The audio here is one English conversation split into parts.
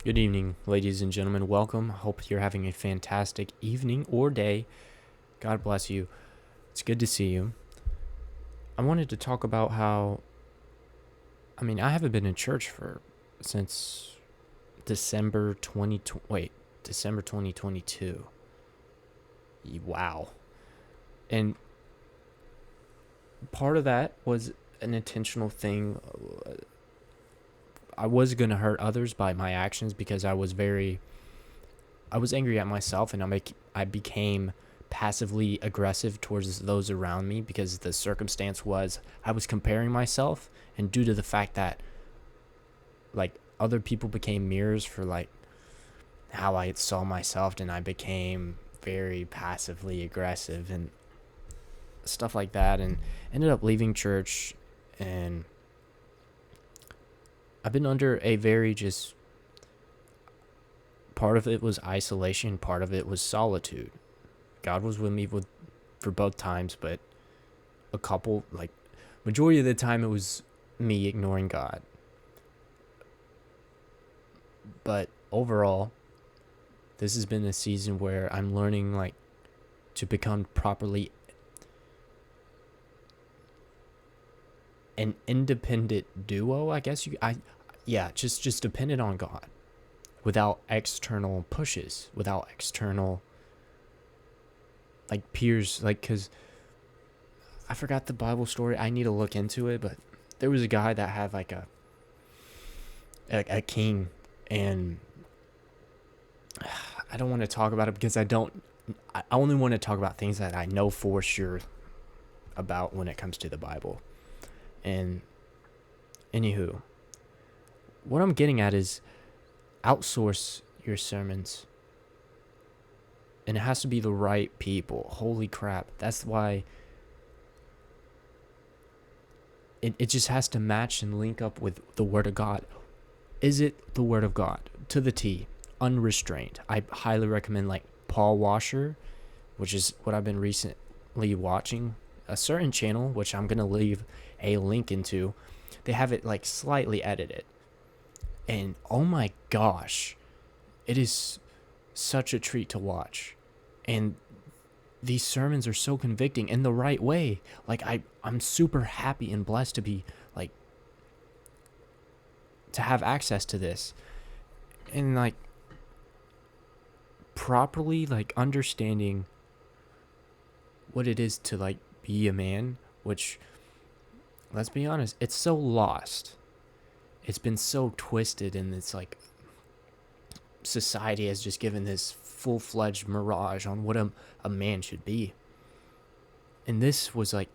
Good evening, ladies and gentlemen. Welcome. Hope you're having a fantastic evening or day. God bless you. It's good to see you. I wanted to talk about how, I haven't been in church since December 2022. Wow. And part of that was an intentional thing. I was going to hurt others by my actions because I was angry at myself, and I became passively aggressive towards those around me because the circumstance was I was comparing myself, and due to the fact that like other people became mirrors for like how I saw myself, and I became very passively aggressive and stuff like that, and ended up leaving church. And I've been under a very just part of it was isolation, part of it was solitude. God was with me for both times, but a couple like majority of the time it was me ignoring God. But overall, this has been a season where I'm learning like to become properly an independent duo, I guess just dependent on God without external pushes, without external like peers, like cuz I forgot the Bible story. I need to look into it, but there was a guy that had like a king, and I don't want to talk about it because I only want to talk about things that I know for sure about when it comes to the Bible. And anywho, what I'm getting at is outsource your sermons. And it has to be the right people. Holy crap. That's why it just has to match and link up with the Word of God. Is it the Word of God? To the T. Unrestrained. I highly recommend like Paul Washer, which is what I've been recently watching. A certain channel, which I'm going to leave a link into. They have it like slightly edited. And oh my gosh, it is such a treat to watch. And these sermons are so convicting in the right way. Like I'm super happy and blessed to be like to have access to this. And like properly like understanding what it is to like be a man, which let's be honest, it's so lost. It's been so twisted, and it's like society has just given this full-fledged mirage on what a man should be. And this was like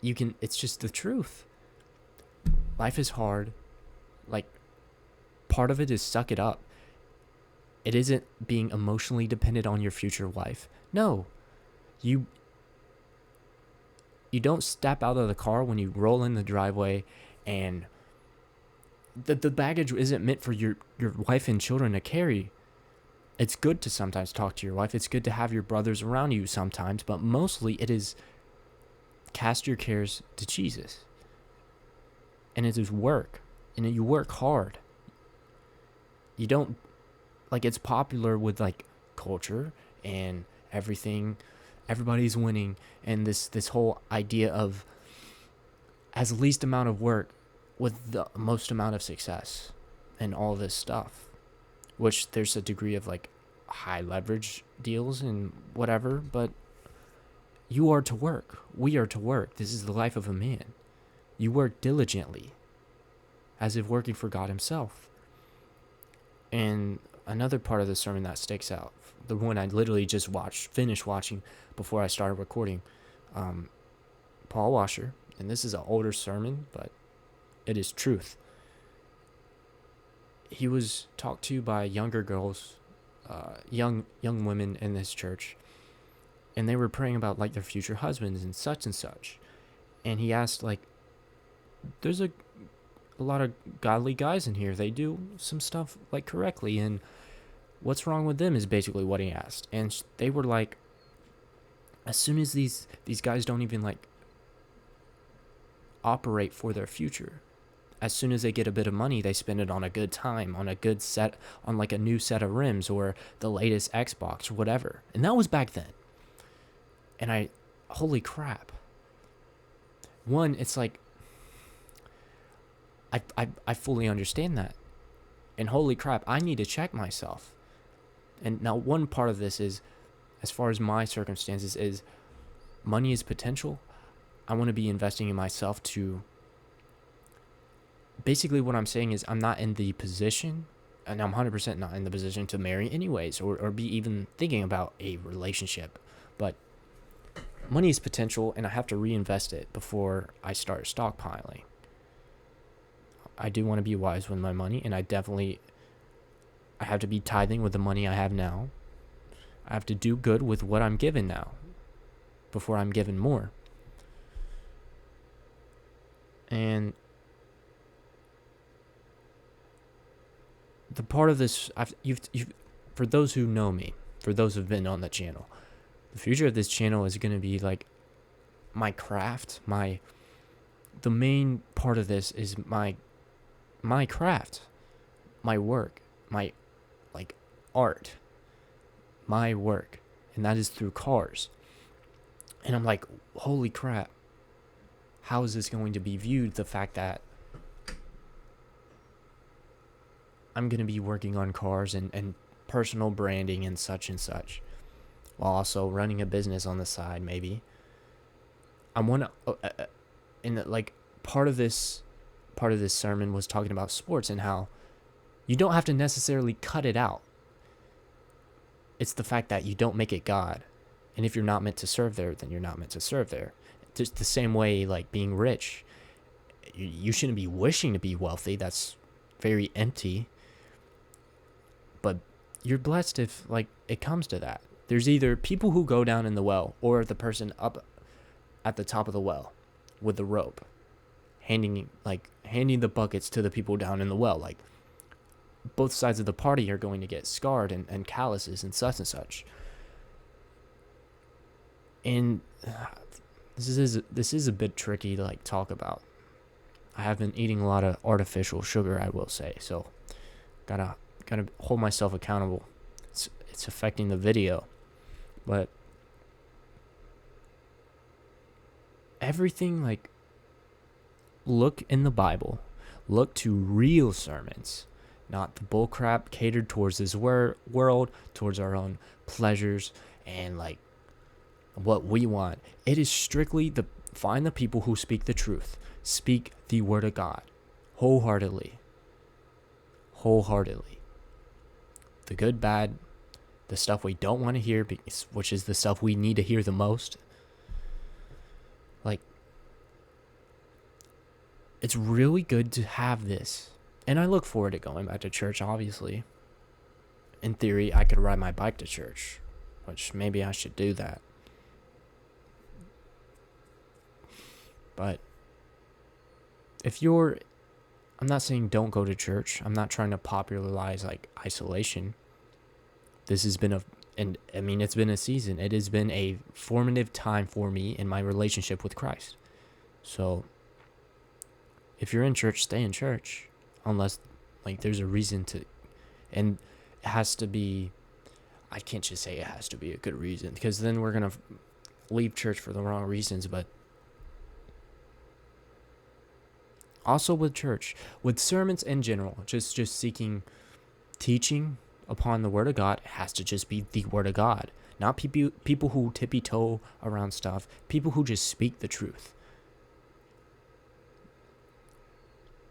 it's just the truth. Life is hard. Like part of it is suck it up. It isn't being emotionally dependent on your future wife. No. You don't step out of the car when you roll in the driveway, and the baggage isn't meant for your wife and children to carry. It's good to sometimes talk to your wife. It's good to have your brothers around you sometimes, but mostly it is cast your cares to Jesus. And it is work. And you work hard. You don't, like, it's popular with like culture and everything. Everybody's winning, and this whole idea of as least amount of work with the most amount of success and all this stuff, which there's a degree of like high leverage deals and whatever, but you are to work. We are to work. This is the life of a man. You work diligently as if working for God himself. And another part of the sermon that sticks out, the one I literally just finished watching before I started recording, Paul Washer, and this is an older sermon, but it is truth. He was talked to by younger girls, young women in this church, and they were praying about like their future husbands and such. And he asked like, there's a lot of godly guys in here. They do some stuff like correctly, and what's wrong with them is basically what he asked. And they were like, as soon as these guys don't even like operate for their future, as soon as they get a bit of money, they spend it on a good time, on a good set, on like a new set of rims or the latest Xbox or whatever. And that was back then. And holy crap. One, it's like, I fully understand that. And holy crap, I need to check myself. And now one part of this is, as far as my circumstances, is money is potential. I want to be investing in myself to, basically what I'm saying is I'm not in the position, and I'm 100% not in the position to marry anyways, or be even thinking about a relationship. But money is potential, and I have to reinvest it before I start stockpiling. I do want to be wise with my money, and I have to be tithing with the money I have now. I have to do good with what I'm given now before I'm given more. And the part of this, for those who know me, for those who've been on the channel, the future of this channel is going to be like my craft. The main part of this is my craft, my work, my like art, my work, and that is through cars. And I'm like, holy crap, how is this going to be viewed? The fact that I'm going to be working on cars and personal branding and such, while also running a business on the side, maybe. I want to, and like part of this sermon was talking about sports and how you don't have to necessarily cut it out. It's the fact that you don't make it God. And if you're not meant to serve there, then you're not meant to serve there. Just the same way, like being rich, you shouldn't be wishing to be wealthy. That's very empty. But you're blessed if like it comes to that. There's either people who go down in the well or the person up at the top of the well with the rope, handing the buckets to the people down in the well. Like, both sides of the party are going to get scarred and calluses and such. And this is a bit tricky to like talk about. I have been eating a lot of artificial sugar, I will say, so gotta hold myself accountable. It's affecting the video, but everything, like, look in the Bible, look to real sermons, not the bullcrap catered towards this world, towards our own pleasures and like what we want. It is strictly find the people who speak the truth, speak the word of God wholeheartedly. The good, bad, the stuff we don't want to hear, which is the stuff we need to hear the most. Like, it's really good to have this. And I look forward to going back to church, obviously. In theory, I could ride my bike to church, which maybe I should do that. But I'm not saying don't go to church. I'm not trying to popularize like isolation. This has been it's been a season. It has been a formative time for me in my relationship with Christ. So if you're in church, stay in church. Unless like there's a reason to, and it has to be, I can't just say it has to be a good reason, because then we're going to leave church for the wrong reasons. But also with church, with sermons in general, just seeking teaching upon the word of God, it has to just be the word of God, not people who tippy-toe around stuff, people who just speak the truth.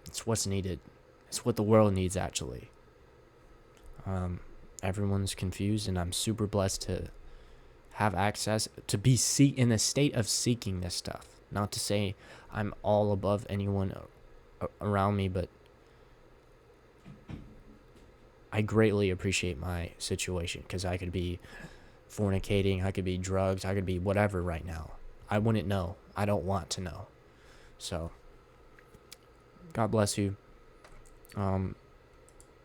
It's what's needed. It's what the world needs, actually. Everyone's confused, and I'm super blessed to have access, to be in a state of seeking this stuff. Not to say I'm all above anyone around me, but I greatly appreciate my situation, because I could be fornicating, I could be drugs, I could be whatever right now. I wouldn't know. I don't want to know. So, God bless you.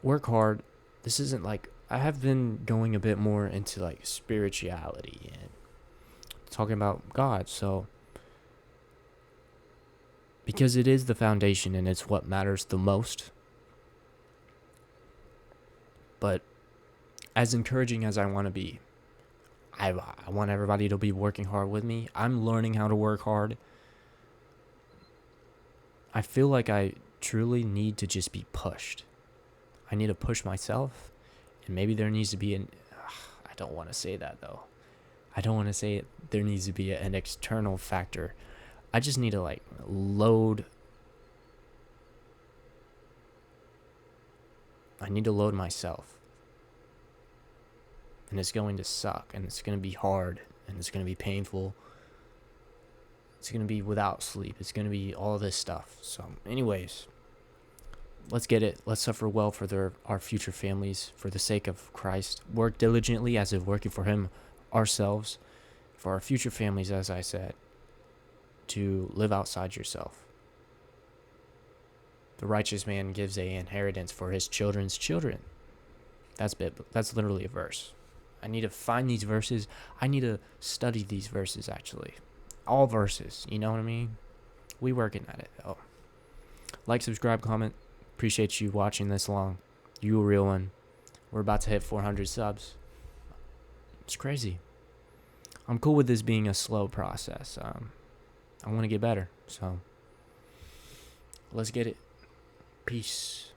Work hard. This isn't like, I have been going a bit more into like spirituality and talking about God. So because it is the foundation and it's what matters the most. But as encouraging as I want to be, I want everybody to be working hard with me. I'm learning how to work hard. I feel like I truly need to just be pushed. I need to push myself, and maybe there needs to be I don't want to say that though. I don't want to say it. There needs to be an external factor. I just need to load. I need to load myself. And it's going to suck, and it's going to be hard, and it's going to be painful. It's going to be without sleep. It's going to be all this stuff. So, anyways, let's get it. Let's suffer well for our future families, for the sake of Christ. Work diligently as if working for Him ourselves, for our future families, as I said, to live outside yourself. The righteous man gives an inheritance for his children's children. That's literally a verse. I need to find these verses. I need to study these verses, actually. All verses, you know what I mean? We working at it. Oh. Like, subscribe, comment. Appreciate you watching this long. You a real one. We're about to hit 400 subs. It's crazy. I'm cool with this being a slow process. I want to get better. So, let's get it. Peace.